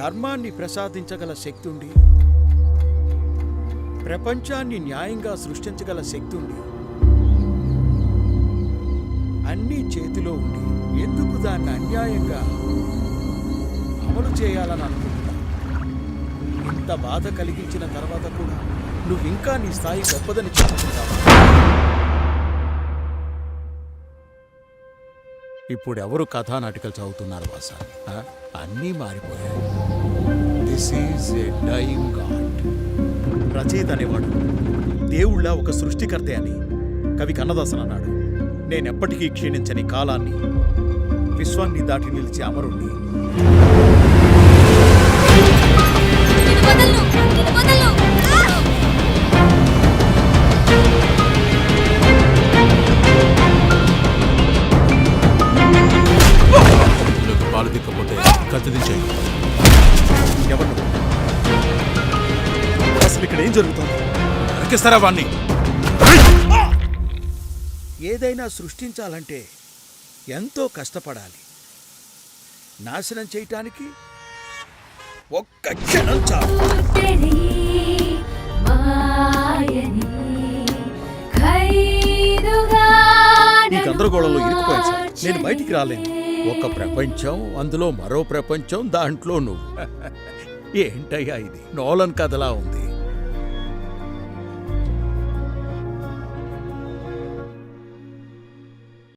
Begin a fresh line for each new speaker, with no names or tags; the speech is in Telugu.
ధర్మాన్ని ప్రసాదించగల శక్తి ఉండి, ప్రపంచాన్ని న్యాయంగా సృష్టించగల శక్తి ఉండి, అన్నీ చేతిలో ఉండి ఎందుకు దాన్ని అన్యాయంగా అమలు చేయాలని అనుకుంటున్నా? ఇంత బాధ కలిగించిన తర్వాత కూడా నువ్వింకా నీ స్థాయి గొప్పదని చెప్పుకుంటావా? ఇప్పుడెవరు కథానాటికలు చదువుతున్నారు వాసా? అన్నీ మారిపోయాయి. This is a dying god. రచయిత అనేవాడు దేవుళ్ళ ఒక సృష్టికర్తే అని కవి కన్నదాసన్ అన్నాడు. నేనెప్పటికీ క్షీణించని కాలాన్ని, విశ్వాన్ని దాటి నిలిచే అమరుణ్ణి.
పాలు దిక్కపోతే కత్తిదించేయి.
ఎవరు అసలు ఇక్కడ ఏం జరుగుతుంది?
నరికిస్తారా వాణ్ణి?
ఏదైనా సృష్టించాలంటే ఎంతో కష్టపడాలి. నాశనం చేయటానికి ఒక్క క్షణం చాలు. ఈ గందరగోళంలో ఇరుక్కుపోయాను సార్. నేను బయటికి రాలేను. ఒక ప్రపంచం, అందులో మరో ప్రపంచం, దాంట్లో నువ్వు. ఏంటయ్యా ఇది? నోలన్ కథలా ఉంది.